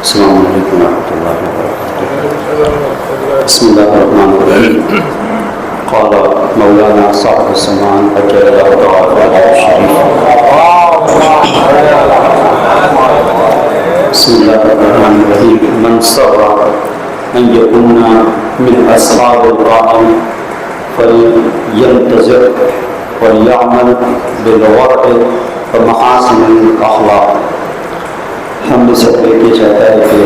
السلام علیکم ورحمۃ اللہ وبرکاتہ. بسم اللہ الرحمن الرحیم. قال مولانا صاحب الزمان اجل اللہ تعالی الشریف. بسم اللہ الرحمن الرحیم. من سر ان یکون من اصحاب القائم فلینتظر ولیعمل بالورع ومحاسن الاخلاق. ہم نے سب یہ چاہتا ہے کہ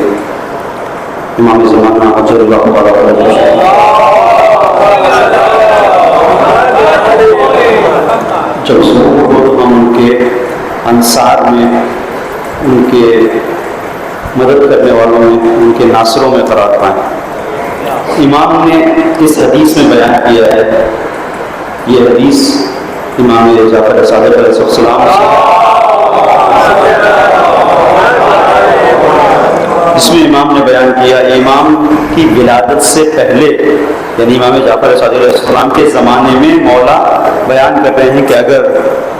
امام زمانہ اجل اللہ تعالی جب ضرور ہو تو ہم ان کے انصار میں، ان کے مدد کرنے والوں میں، ان کے ناصروں میں قرار پائیں. امام نے اس حدیث میں بیان کیا ہے، یہ حدیث امام جعفر صادق علیہ السلام جس میں امام نے بیان کیا امام کی ولادت سے پہلے، یعنی امام جعفر صادق علیہ السلام کے زمانے میں مولا بیان کر رہے ہیں کہ اگر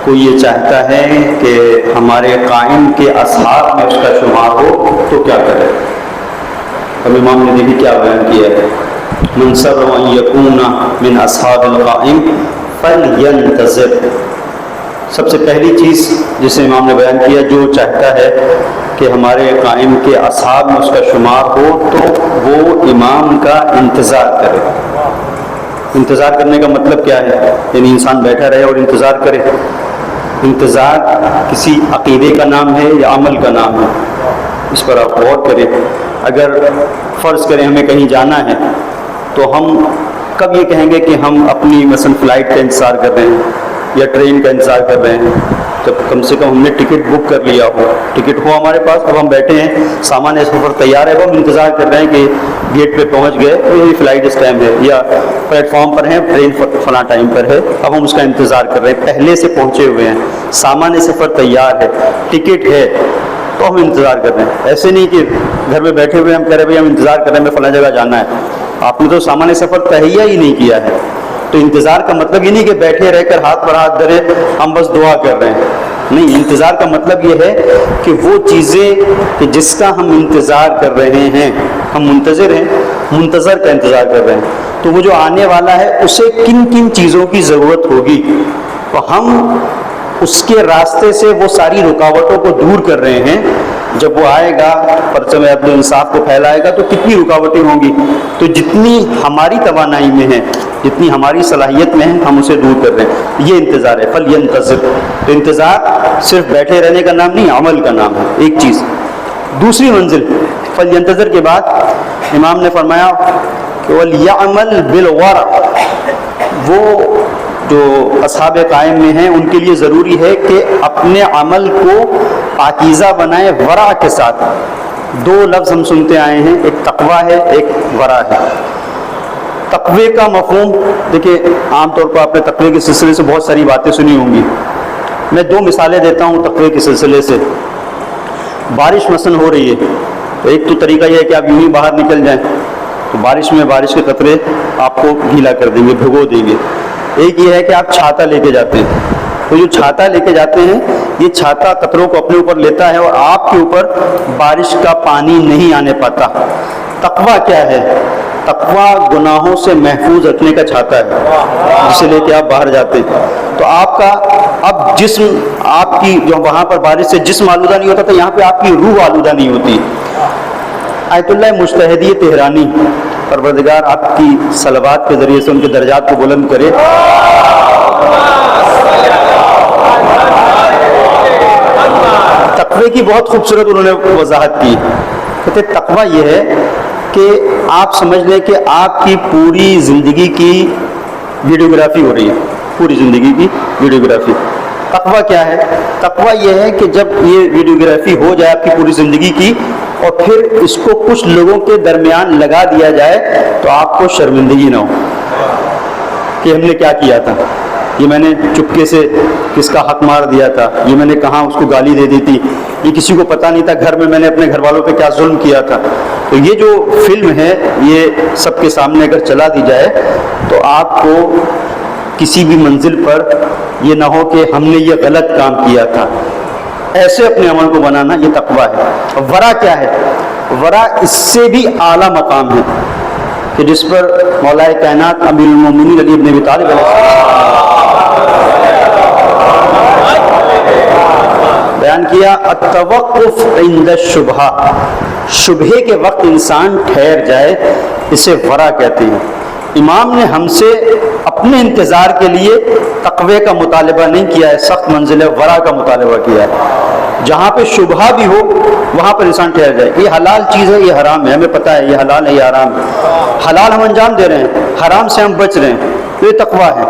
کوئی یہ چاہتا ہے کہ ہمارے قائم کے اصحاب میں اس کا شمار ہو تو کیا کرے. اب امام نے دیکھی کیا بیان کیا ہے. من سر ان یکون من اصحاب القائم فلینتظر. سب سے پہلی چیز جسے امام نے بیان کیا، جو چاہتا ہے کہ ہمارے قائم کے اصحاب میں اس کا شمار ہو تو وہ امام کا انتظار کرے. انتظار کرنے کا مطلب کیا ہے؟ یعنی انسان بیٹھا رہے اور انتظار کرے. انتظار کسی عقیدے کا نام ہے یا عمل کا نام ہے؟ اس پر آپ غور کریں. اگر فرض کریں ہمیں کہیں جانا ہے تو ہم کب یہ کہیں گے کہ ہم اپنی مثلا فلائٹ کا انتظار کر رہے ہیں یا ٹرین کا انتظار کر رہے ہیں؟ جب کم سے کم ہم نے ٹکٹ بک کر لیا ہو، ٹکٹ ہو ہمارے پاس، اب ہم بیٹھے ہیں، سامان سفر تیار ہے، اب ہم انتظار کر رہے ہیں کہ گیٹ پہ پہنچ گئے، یہی فلائٹ اس ٹائم ہے، یا پلیٹ فارم پر ہیں، ٹرین فلاں ٹائم پر ہے، اب ہم اس کا انتظار کر رہے ہیں. پہلے سے پہنچے ہوئے ہیں، سامان سفر تیار ہے، ٹکٹ ہے، تو ہم انتظار کر رہے ہیں. ایسے نہیں کہ گھر میں بیٹھے ہوئے ہم کہہ رہے ہیں بھائی ہم انتظار کر رہے ہیں، ہمیں فلاں جگہ جانا ہے. آپ نے تو سامان سفر تہیا ہی نہیں کیا ہے. تو انتظار کا مطلب یہ نہیں کہ بیٹھے رہ کر ہاتھ پر ہاتھ دھرے ہم بس دعا کر رہے ہیں. نہیں، انتظار کا مطلب یہ ہے کہ وہ چیزیں کہ جس کا ہم انتظار کر رہے ہیں، ہم منتظر ہیں، منتظر کا انتظار کر رہے ہیں، تو وہ جو آنے والا ہے اسے کن کن چیزوں کی ضرورت ہوگی، تو ہم اس کے راستے سے وہ ساری رکاوٹوں کو دور کر رہے ہیں. جب وہ آئے گا، پرچم عدل و انصاف کو پھیلائے گا، تو کتنی رکاوٹیں ہوں گی. تو جتنی ہماری توانائی میں ہے، جتنی ہماری صلاحیت میں ہے، ہم اسے دور کر رہے ہیں. یہ انتظار ہے. فلینتظر. تو انتظار صرف بیٹھے رہنے کا نام نہیں، عمل کا نام ہے. ایک چیز. دوسری منزل فلینتظر کے بعد امام نے فرمایا کہ ولیعمل بالورع. وہ جو اصحاب قائم میں ہیں ان کے لیے ضروری ہے کہ اپنے عمل کو پاکیزہ بنائیں ورع کے ساتھ. دو لفظ ہم سنتے آئے ہیں، ایک تقویٰ ہے، ایک ورع ہے. تقوی کا مفہوم دیکھیں، عام طور پر آپ نے تقوی کے سلسلے سے بہت ساری باتیں سنی ہوں گی. میں دو مثالیں دیتا ہوں تقوی کے سلسلے سے. بارش مثلا ہو رہی ہے تو ایک تو طریقہ یہ ہے کہ آپ یوں ہی باہر نکل جائیں، تو بارش میں بارش کے قطرے آپ کو گیلا کر دیں گے، بھگو دیں گے. ایک یہ ہے کہ آپ چھاتا لے کے جاتے ہیں، تو جو چھاتا لے کے جاتے ہیں یہ چھاتا قطروں کو اپنے اوپر لیتا ہے اور آپ کے اوپر بارش کا پانی نہیں آنے پاتا. تقویٰ کیا ہے؟ تقویٰ گناہوں سے محفوظ رکھنے کا چھاتا ہے جسے لے کے آپ باہر جاتے ہیں. تو آپ کا اب جسم، آپ کی جو وہاں پر بارش سے جسم آلودہ نہیں ہوتا تھا، یہاں پہ آپ کی روح آلودہ نہیں ہوتی. آیت اللہ مجتہدی تہرانی، پروردگار آپ کی صلوات کے ذریعے سے ان کے درجات کو بلند کرے. تقوی کی بہت خوبصورت انہوں نے وضاحت کی. کہتے تقوی یہ ہے کہ آپ سمجھ لیں کہ آپ کی پوری زندگی کی ویڈیوگرافی ہو رہی ہے، پوری زندگی کی ویڈیوگرافی. تقوی کیا ہے؟ تقوی یہ ہے کہ جب یہ ویڈیوگرافی ہو جائے آپ کی پوری زندگی کی اور پھر اس کو کچھ لوگوں کے درمیان لگا دیا جائے تو آپ کو شرمندگی نہ ہو کہ ہم نے کیا کیا تھا، یہ میں نے چپکے سے کس کا حق مار دیا تھا، یہ میں نے کہاں اس کو گالی دے دی تھی، یہ کسی کو پتہ نہیں تھا گھر میں نے اپنے گھر والوں پہ کیا ظلم کیا تھا. تو یہ جو فلم ہے یہ سب کے سامنے اگر چلا دی جائے تو آپ کو کسی بھی منزل پر یہ نہ ہو کہ ہم نے یہ غلط کام کیا تھا. ایسے اپنے عمل کو بنانا یہ تقویٰ ہے. ورع کیا ہے؟ ورا اس سے بھی اعلیٰ مقام ہے کہ جس پر مولا کائنات امیر المومنین علی ابن ابی طالب علیہ بیان کیا التوقف عند الشبہہ، شبہے کے وقت انسان ٹھہر جائے، اسے ورا کہتے ہیں۔ امام نے ہم سے اپنے انتظار کے لیے تقوی کا مطالبہ نہیں کیا ہے، سخت منزل ورا کا مطالبہ کیا ہے۔ جہاں پہ شبہہ بھی ہو وہاں پر انسان ٹھہر جائے، یہ حلال چیز ہے یہ حرام ہے، ہمیں پتہ ہے یہ حلال ہے یہ حرام ہے، حلال ہم انجام دے رہے ہیں، حرام سے ہم بچ رہے ہیں، تو یہ تقویٰ ہے۔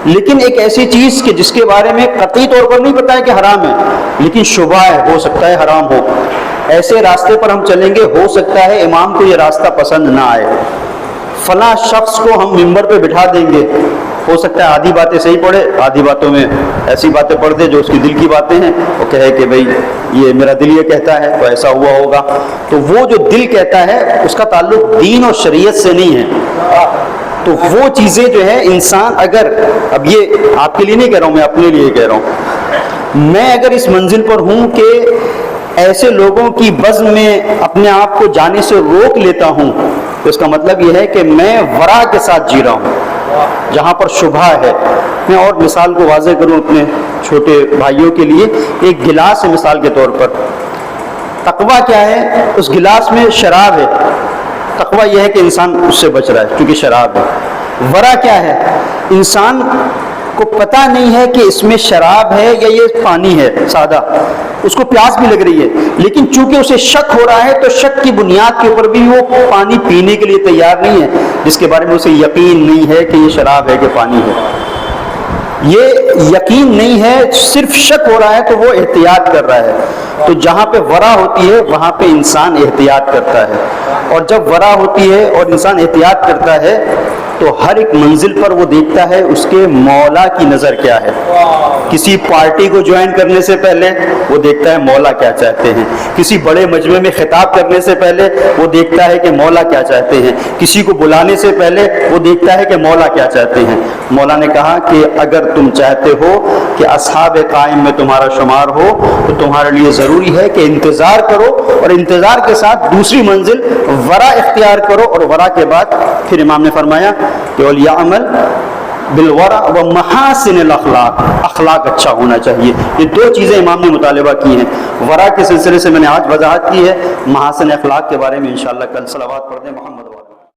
لیکن ایک ایسی چیز کہ جس کے بارے میں قطعی طور پر نہیں پتہ ہے کہ حرام ہے، لیکن شبہ ہے، ہو سکتا ہے حرام ہو، ایسے راستے پر ہم چلیں گے، ہو سکتا ہے امام کو یہ راستہ پسند نہ آئے، فلاں شخص کو ہم ممبر پہ بٹھا دیں گے، ہو سکتا ہے آدھی باتیں صحیح پڑھے، آدھی باتوں میں ایسی باتیں پڑھ دے جو اس کی دل کی باتیں ہیں، وہ کہے کہ بھئی یہ میرا دل یہ کہتا ہے تو ایسا ہوا ہوگا، تو وہ جو دل کہتا ہے اس کا تعلق دین اور شریعت سے نہیں ہے۔ تو وہ چیزیں جو ہے انسان اگر، اب یہ آپ کے لیے نہیں کہہ رہا ہوں، میں اپنے لیے کہہ رہا ہوں، میں اگر اس منزل پر ہوں کہ ایسے لوگوں کی بزم میں اپنے آپ کو جانے سے روک لیتا ہوں، تو اس کا مطلب یہ ہے کہ میں ورا کے ساتھ جی رہا ہوں جہاں پر شبہ ہے۔ میں اور مثال کو واضح کروں اپنے چھوٹے بھائیوں کے لیے، ایک گلاس ہے مثال کے طور پر، تقویٰ کیا ہے؟ اس گلاس میں شراب ہے، تقویٰ یہ ہے کہ انسان اس سے بچ رہا ہے کیونکہ شراب ہے۔ ورا کیا ہے؟ انسان کو پتہ نہیں ہے کہ اس میں شراب ہے یا یہ پانی ہے سادہ، اس کو پیاس بھی لگ رہی ہے، لیکن چونکہ اسے شک ہو رہا ہے تو شک کی بنیاد کے اوپر بھی وہ پانی پینے کے لیے تیار نہیں ہے، جس کے بارے میں اسے یقین نہیں ہے کہ یہ شراب ہے کہ پانی ہے۔ یہ یقین نہیں ہے، صرف شک ہو رہا ہے تو وہ احتیاط کر رہا ہے۔ تو جہاں پہ ورا ہوتی ہے وہاں پہ انسان احتیاط کرتا ہے، اور جب ورا ہوتی ہے اور انسان احتیاط کرتا ہے تو ہر ایک منزل پر وہ دیکھتا ہے اس کے مولا کی نظر کیا ہے۔ کسی پارٹی کو جوائن کرنے سے پہلے وہ دیکھتا ہے مولا کیا چاہتے ہیں، کسی بڑے مجمع میں خطاب کرنے سے پہلے وہ دیکھتا ہے کہ مولا کیا چاہتے ہیں، کسی کو بلانے سے پہلے وہ دیکھتا ہے کہ مولا کیا چاہتے ہیں۔ مولا نے کہا کہ اگر تم چاہتے ہو کہ اصحاب قائم میں تمہارا شمار ہو تو تمہارے لیے ضروری ہے کہ انتظار کرو، اور انتظار کے ساتھ دوسری منزل ورا اختیار کرو، اور ورا کے بعد پھر امام نے فرمایا کہ وَلْيَعْمَلْ بالورع ومحاسن الاخلاق، اخلاق اچھا ہونا چاہیے۔ یہ دو چیزیں امام نے مطالبہ کی ہیں۔ ورع کے سلسلے سے میں نے آج وضاحت کی ہے، محاسن اخلاق کے بارے میں انشاءاللہ کل صلوات پڑھ دیں محمد